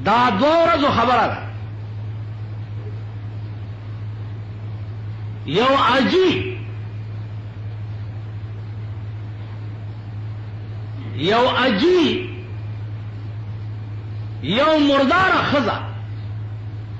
دا دو ورځو خبره ده. یو اجی یو مردار خزا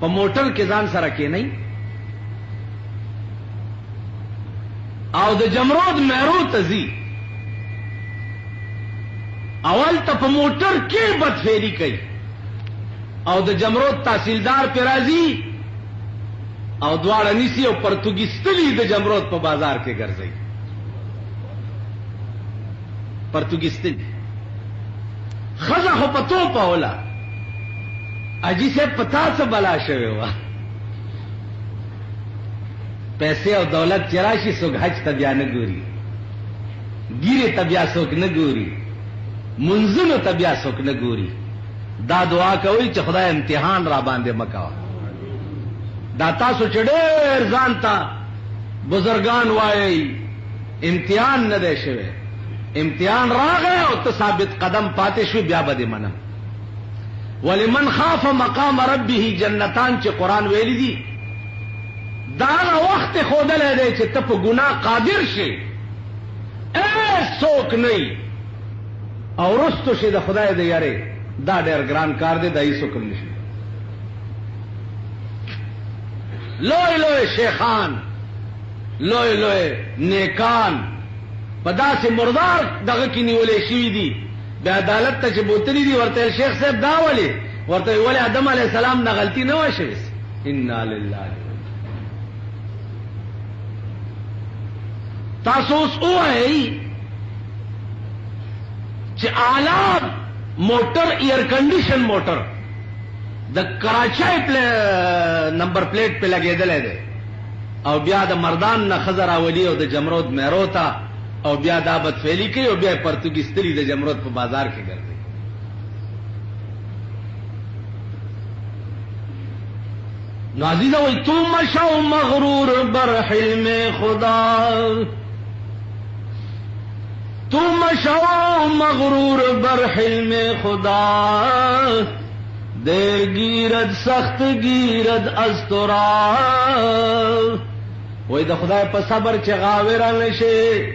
په موټر کې ځان سره کېنی او د جمرود مهرو ته ځي، اول ته په موټر کې بدفعلی کوي او د جمرود تحصیلدار پہ راځي او دواړه نیسی او پرتګیستلی د جمرود په بازار کې ګرځي. پرتګیستلی خزا خو پتو پاولا اجی سے پتا سے بلا شوی وا پیسے او دولت چراشی سوک حج تبیا نه ګوري، ګیره تبیا سوک نه ګوري، منځونو تبیا سوک نه ګوري. دا دعا کوي چې خدای امتحان را باندې مکا. دا تاسو چې ډېر ځان ته بزرگان وایي امتحان نه دی شوی، امتحان راغی او ته ثابت قدم پاتې شوی، بیا به دې منم. ولمن خاف مقام ربه جنتان چې قرآن ویلی دي، دا وخت خودلی دی چې ته په ګناه قادر شي، څوک نه او رستو شي د خدای د یارې. دا ډېر ګران کار دی، دا هیڅ حکم نشي. لوی لوی شیخان، لوی لوی نیکان په داسې مردار دغه کې نیولې شوي دي، بې عدالت ته چې بوتلي دي. ورته شیخ صاحب دا ولې؟ ورته ولې آدم علیه السلام نه غلطي نه وه شوې؟ انا لله. تاسو اوس ووایئ چې اعلی موټر ایئر کنډیشن موټر د کراچۍ نمبر پلیټ پہ لګېدلی دی او بیا د مردان نه ښځه راولي او د جمرود مهرو ته او بیا دا بدفعلي کوي او بیا پرتګیستلي د جمرود په بازار کې ګرځي. نو عزیزه وای تو مشو مغرور بر حلم خدا، تو مشو مغرور بر حلم خدا، دیر گیرد سخت گیرد از تو را. وای د خدای په صبر چې غاوی را نشي،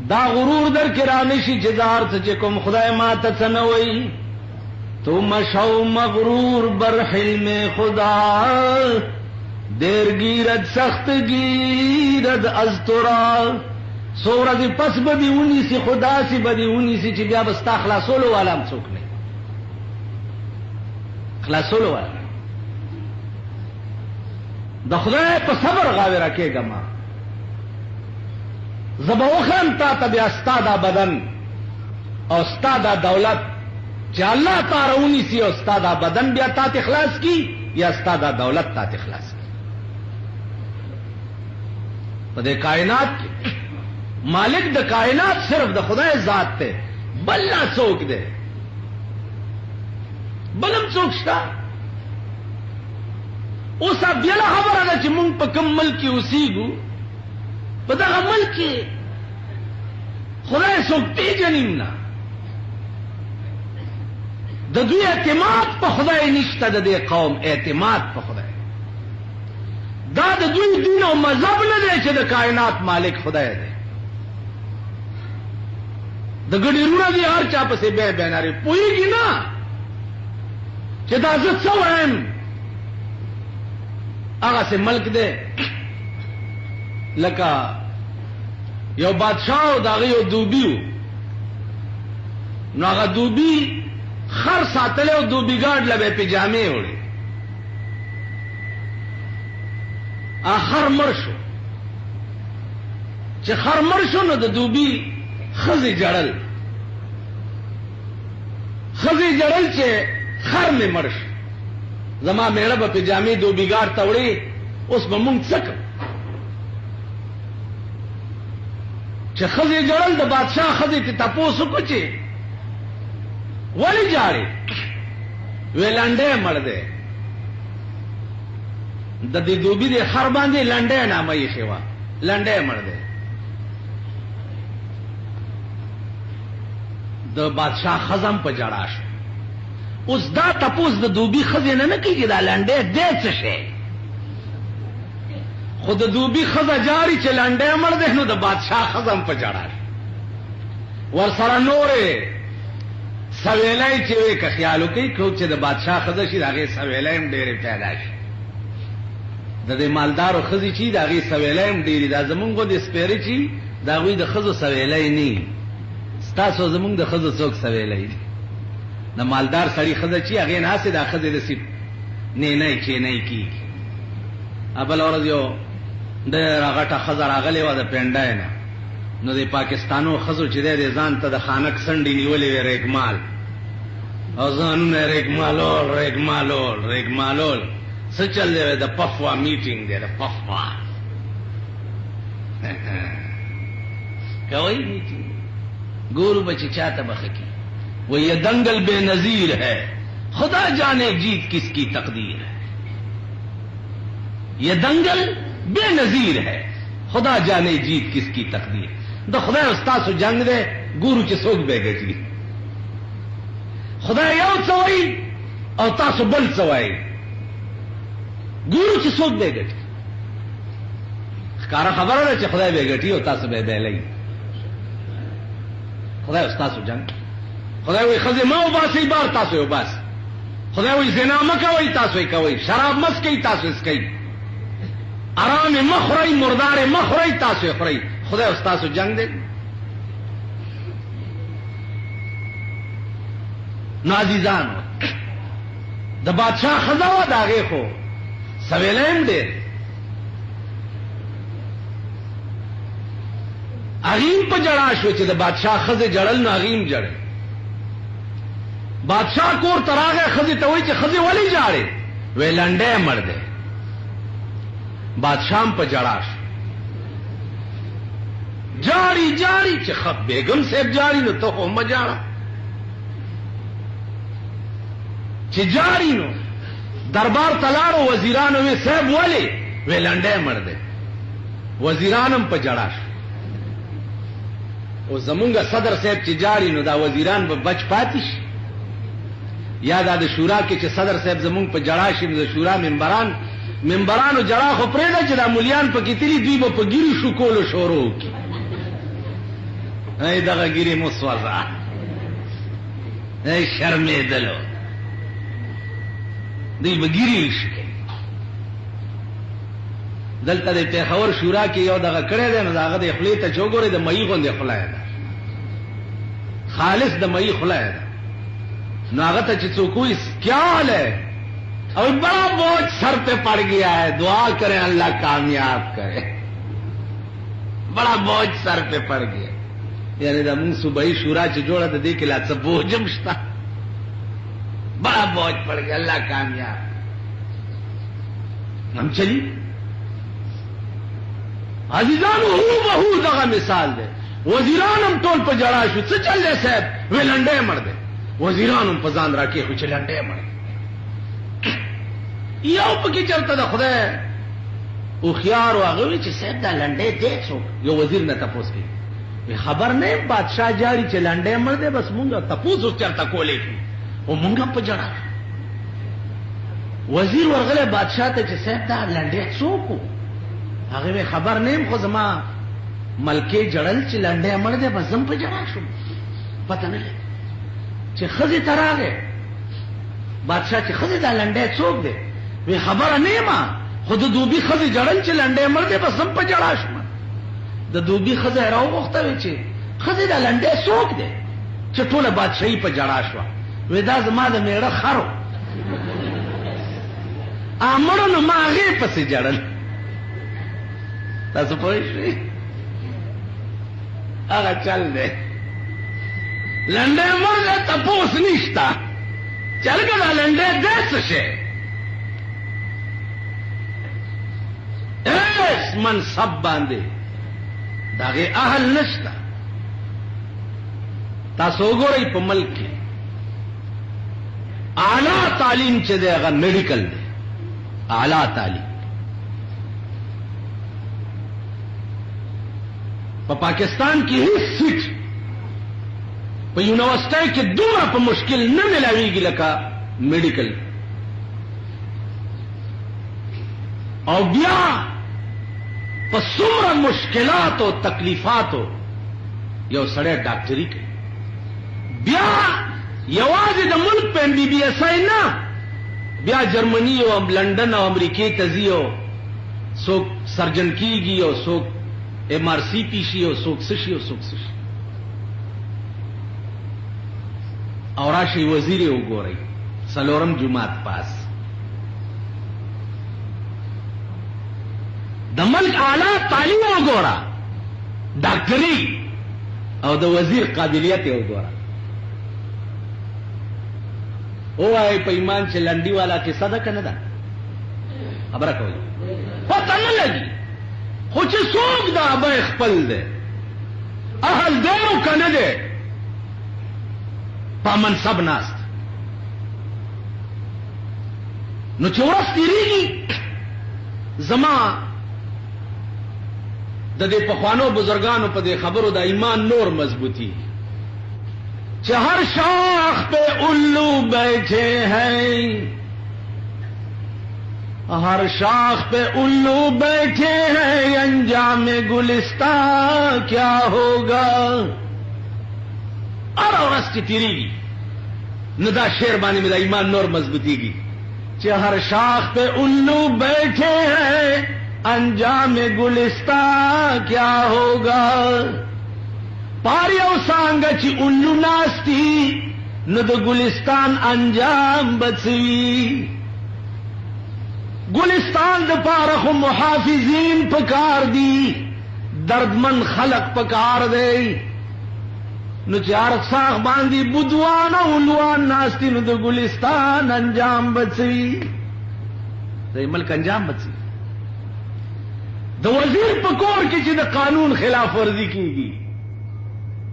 دا غرور در کې را نشي چې دار څه چې کوم خدای ما ته څه نه وایي. تو مشو مغرور بر حلم خدا، دیر گیرد سخت گیرد از تو را. سو ورځې پس به دې ونیسي، خدا سي به دې ونیسي چې بیا به ستا خلاصولو والا هم څوک نه، خلاصولو والا. د خدای په صبر غاوی را کېږه ما، زه به وښیم تا ته بیا ستا دا بدن او ستا دا دولت چې الله تا راونیسي او ستا دا بدن بیا تا ته خلاص کی یا ستا دا دولت تا ته خلاص کی. په دې کائنات کې مالک د کائنات صرف د خدای ذات ته، بل نه څوک دی، بلم څوک شته. اوس بیا خبره ده چې مونږ په کوم ملک کې اوسېږو، په دغه ملک کې خدای څوک پیژنیم نه، د دوی اعتماد په خدای نشته، د دې قوم اعتماد په خدای. دا د دوی دین او مذهب نه دی چې د کائنات مالک خدای دی. د ګډي رونه دي هر چا پسې به بیناري پوهیږي نه چې دا زه څه وایم. هغه سه ملک دی لکه یو بادشاہ او داغه یو دوبیو، نو هغه دوبی خر ساتل او دوبی ګارد لبه پجامه وړي. اخر مرشو چې خر مرشو نو د دوبی خزی جړل چې خر می مرش زما میړه په پجامه دوبی ګارد توړي. اوس به مونږ څه کوو چې خزی جړل د بادشاہ خزی ته تاسو کو چې ولی جاړي ویلانډه مړ دی، د دې دوبی د خر باندې لنډه نامه یې شوا، لنډه مړ دی. د بادشاہ خزم په جړا شو، اوس دا تپوس د دوبي ښځې نه کېږي دا لنډۍ دی څه شی خو د دوبي ښځه جاري چې لنډۍ مړ دی نو د بادشاه ښځه هم په جړا ورسره نورې سویلی چې وی که خیال وکړي که چې د بادشاه ښځه شي د هغې سویلی هم ډېرې پیدا شي د دې مالدارو ښځې چې د هغې سویلی هم ډېرې دا زمونږ غوندې سپېرې چې د هغوی د ښځو سویلی نه ستاسو زمونږ د ښځو څوک سویلی دي د مالدار سړي ښځه چې هغې ناستې دا ښځې داسې نینی کینی کېږي بله ورځ یو ډېره غټه ښځه راغلې وه د پنډۍ نه نو د پاکستانو ښځو چې دی د ځان ته د خانک سنډې نیولې وې ریګمال او ځانونه ریګمالول څه چل دی د پفوا میټینګ دی د پفوا کوئی میټینګ گورو بچی چاہتا بخکی وہ یہ دنگل بے نظیر ہے خدا جانے جیت کس کی تقدیر ہے یہ دنگل بے نظیر ہے خدا جانے جیت کس کی تقدیر دا خدا استاسو جنگ دے گورو چی سوک بے گجی خدا یو سوائی او تاسو بل سوائی گورو چی سوک بے گجی خکارا خبر ہے چی خدا بے گجی او تاسو بے بے لئی خدای استاسو جنگ خدای وی خزی ما وباسی بار تاسو وباس خدای وی زنا مکوي تاسو کوي شراب مس کوي تاسو اسکي آرام مخری مردار مخری تاسو خوري خدای استاسو جنگ دی نازیزانو د بادشاہ خزا و داغه خو سویلیم دی اغیم په جړا شو چې د بادشاہ خزه جړل نو اغیم جړل بادشاہ کور تراغه خزه ته وای چې خزه ولی جاړي وې لنډه مړ ده بادشاہ په جړا شو جاری چې خب بیگم صاحب جاری نو ته هم جاړه چې جاری نو دربار تلارو وزیرانو وی صاحب ولی وې لنډه مړ ده وزیرانم په جړا شو او زمونږ صدر صاحب چې جاری نو دا وزیران به بچ پاتې شي یا دا د شورا کې چې صدر صاحب زمونږ په جړا شي نو د شورا منبرانو جړا خو پرېږده چې دا مولیان پکې تلي دوی به په ګیرو شکولو شروع وکړي ای دغه ګیرې مو سوځه ای شرمېدلو دوی به ګیرې شي دلته د پیښور شورا کې یو دغه کړی دی نو د هغه د خولې ته چې وګورئ د مئی غوندې خوله ده خالص د مئی خوله ده نو هغه ته چې څوک وایي کیا حال ہے اور بڑا بوجھ سر پہ پڑ گیا ہے دعا کریں اللہ کامیاب کرے بڑا بوجھ سر پہ پڑ گیا یعنی دا مونږ صوبائی شورا چې جوړه د دې کې لا څه بوج هم شته بڑا بوجھ پڑ گیا اللہ کامیاب ہم چلی عزیزانو هو بهو دغه مثال دی وزیرانم ټول په جړا شو څه چل دی صاحب وی لنډې مړ دی وزیرانم په ځان راکې خو چې لنډې مړ یو پکې چلته د خدای او خيار واغه وی چې صاحب دا لنډې دی څوک یو وزیر نه تپوس کوي وی خبر نه بادشاہ جاری چې لنډې مړ دی بس مونږ تپوس چرته کولې او مونږ په جړا وزیر ورغله بادشاہ ته چې صاحب دا لنډې څوک هغه خبر نیم خو زما ملکه جړل چې لنډه مړ ده بس زم په جړا شو پته نه چې خزي تراغه بادشاہ چې خزي دا لنډه څوک دی وی خبر نه ما خود دوبي خزي جړل چې لنډه مړ ده بس زم په جړا شو د دوبي خزي راو وخته وی چې خزي دا لنډه څوک دی چې ټول بادشاہي په جړا شو وی دا زما د میړه خرو امرونو ما هغه پسې جړل تاسو پوه شئ هغه چل دی لنډه مرغه تپوس نشتا چل کړه لنډه دې څه شي اس منصب باندې داغه اهل نشتا تاسو وګورئ په ملک کې اعلی تعلیم چې دی هغه میډیکل دی اعلی تعلیم په پاکستان کې هیڅ سیټ په یونیورسيټي کې دومره په مشکل نه ملاويږي لکه मेडिकल और बिया पर सुमरा मुश्किलात और तकलीफात हो यो सड़े डॉक्टरी के बिया यवाज द मुल्क पे MBBS ना बिया जर्मनी और लंदन और अमरीकी तजियो सोक सर्जन की और सोक MRC पीशी और सोक सिशी और आशी वजीर उगो रही सलोरम जुमात पास द मुल्क आला तालीम उगोरा डॉक्टरी और द वजीर काबिलियत उगोरा ओ आए पैमान से लंडी वाला के सदा कनदा खबर कोई पता न लगी कुछ सोच दा बखपल दे अहल दो कन दे पामन सब नास्त नु चौरस तीरीगी जमा ददे पखवानो बुजुर्गानों पर दे खबरों दा ईमान नूर मजबूती हर शाख पे उल्लू बैठे हैं हर शाख पे उल्लू बैठे हैं अंजाम गुलिस्ता क्या होगा और रस्ती तिरीगी नदा शेरबानी में ईमान नूर मजबूती की हर शाख पे उल्लू बैठे हैं अंजाम गुलिस्ता क्या होगा पारियो सांगची उल्लू नास्ती नुद गुलिस्तान अंजाम बचवी गुलिस्तान द पारख मुहाफिजीन पकार दी दर्दमंद खलक पकार दे नु चार साख बांधी बुधवान उलवान नास्ती नुद गुलिस्तान अंजाम बचवी तो मल्क अंजाम बची द वजीर पकोर की जिद कानून खिलाफ वर्जी की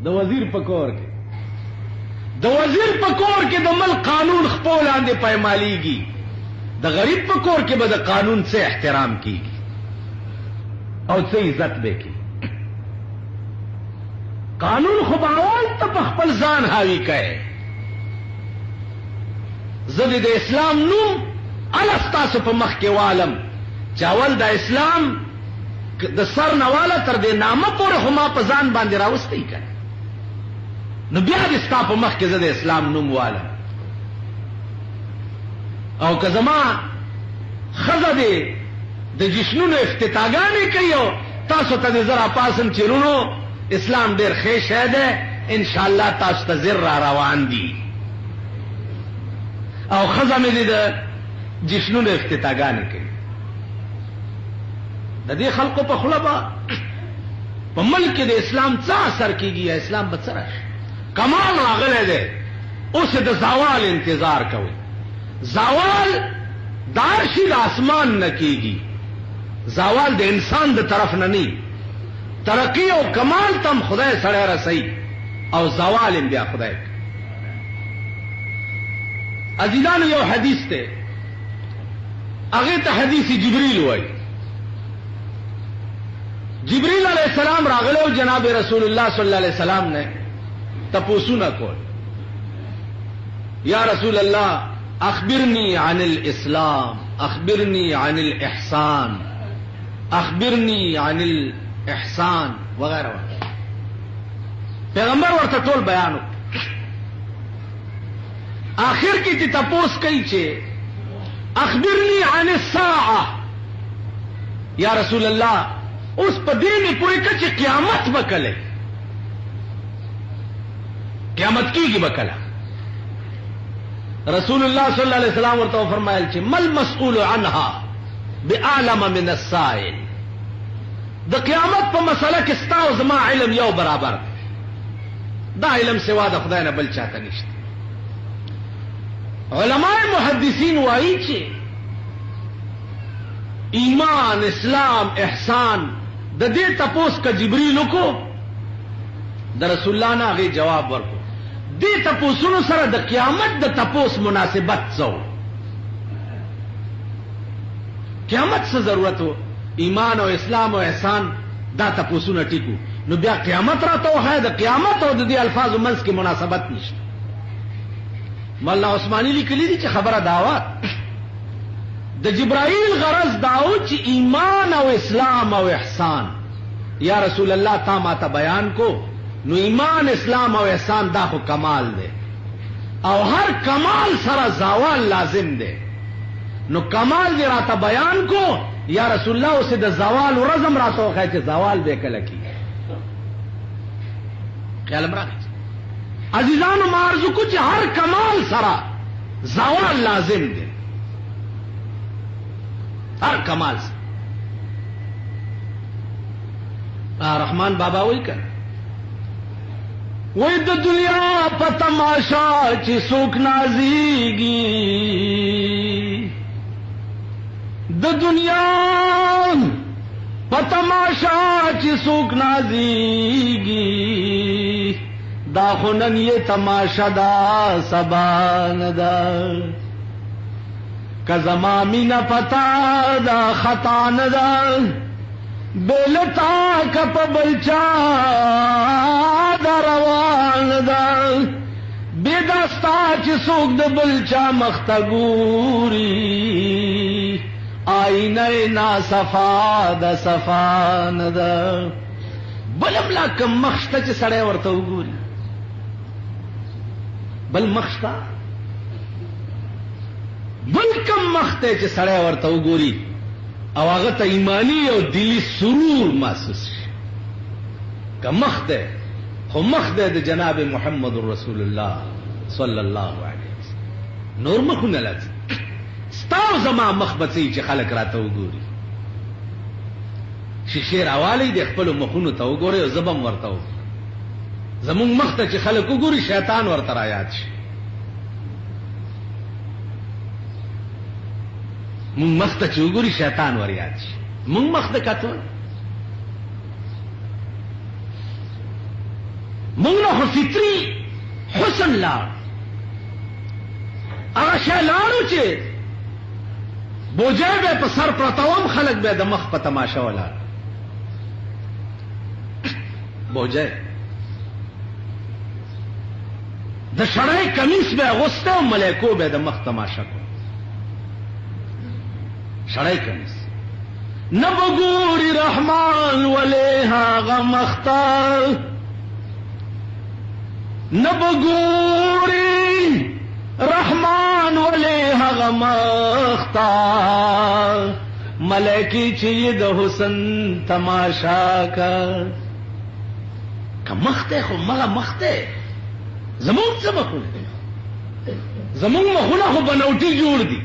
द वजीर पकोर के द मल कानून खपोल आंदे पैमाली की द गरीब पकोर के बद कानून से एहतराम की और से इज्जत बेकी कानून खुबावल तब खपल जान हावी कहे जदीद इस्लाम नू अलस्ता सुपमख के वालम चावल द इस्लाम द सर नवाला तर दे नामक और हुमा पजान बांधे रावस्ती कहे न ब्याज स्ताप मख के जद इस्लाम नुम वाला और कजमा खजा दे द जिष्णु ने इफ्तितागाने कहियो तासो तदे जरा पासन चिरुनो इस्लाम देर खेश है दे इंशाअल्लाह तास तजिर्रा रवान दी और खजा में दे जिष्णु ने इफ्तितागाने कहियो दे खल्को पर खुलबा पमल के दे इस्लाम चा असर की गया इस्लाम बचरश कमाल रागल है दे उसे द जावाल इंतजार कवे जावाल दारशिद आसमान न कीगी जावाल दे इंसान द तरफ न नहीं तरक्की और कमाल तम खुदा सड़े रसई और जावाल इंबिया खुदा अजीजान यो हदीस थे आगे तो हदीसी जिब्रील हुई जिब्रील अलैहिस्सलाम रागलो जनाब रसूलुल्लाह सल्लल्लाहु अलैहि वसल्लम ने तपूसु न को या रसूल अल्लाह अखबिरनी अनिल इस्लाम अखबिरनी अनिल इहसान अखबिरनी अनिल इहसान वगैरह वगैरह पैगंबर वर्त टोल बयान आखिर की तपोस कई चे अखबिरनी अनिल साआ या रसूल अल्लाह उस पदे में पूरे कच्चे क्यामत बकले क्यामत की बकला रसूलुल्लाह सल्लल्लाहु अलैहि वसल्लम और तो फरमाया छे मल मसऊल अनहा बिआलम मिन अस्साइल द क्यामत पर मसला किस्ता उजमा इल्म यो बराबर दा इल्म सिवा द खुदा ने बल चाहता निश्त उलमाए मुहद्दिसीन वाई छे ईमान इस्लाम एहसान द दे तपोस का जिब्रील को द रसूलुल्लाह ना आगे जवाब वर्को दे तपोसुन सर द क्यामत द तपोस मुनासिबत सो क्यामत से जरूरत हो ईमान और इस्लाम और एहसान दा तपोसुन टिकू नु ब्या क्यामत रहा तो है द क्यामत और दी अल्फाज मंस की मुनासबत निश्त مولانا عثماني لیکلي دي چې خبره داوا د جبرائیل غرض داو چې ایمان او اسلام او احسان یا رسول الله تا ما ته بیان کو نو ایمان اسلام او احسان دا خو کمال دی او هر کمال سره زوال لازم دی نو کمال دی راته بیان کو یا رسول الله اوسه د زوال ورزم راته وخی چې زوال به کله کی خیال مراد عزیزانو مارزو کو چې هر کمال سره زوال لازم دی ہر کمال سے رحمان بابا وہی کر وہی تو دنیا پا تماشا چی سوک نازیگی د دنیا پا تماشا چی سوک نازیگی دا خونن یہ تماشا دا سبان دا کزمامی نہ پتا دا خطا ندا بیلتا کپ بلچا دا روان دا بیدستا چی سوک دا بلچا مختگوری آئینہ نا صفا دا صفا ندا بلم لا کم مخشتا چی سڑے ورطا گوری بل مخشتا بل کم مخ ته چې سړی ورته وګوري او هغه ته ایمانی او دلی سرور محسوس شي که مخ ته خو مخ ته د جناب محمد رسول الله صلی الله علیه وسلم نور مخونه لازم ستاو زما مخ بچي چې خلک راته وګوري شیشه راوالی د خپل مخونو ته وګوري او زبم ورته وګوري زمون مخ ته چې خلک وګوري شیطان ورته را یاد شي مونږ مخته چې وګوري شیطان ور یاد شي مونږ مخته کتو مونږ نو فطري حسن لاړ هغه شی لاړو چې بوجه به په سر پرتاوم خلک به د مخ په تماشا ولاړ بوجه د شړای کمیس به اغوسته او ملائکو به د مخ تماشا کو شړای کمیس نبګوري رحمان ولها غمختا نبګوري رحمان ولها غمختا ملائکی چې د حسن تماشا کا کمخته خو مغه مخته زمون څه مخونه زمون مخونه خو بنوټي جوړ دي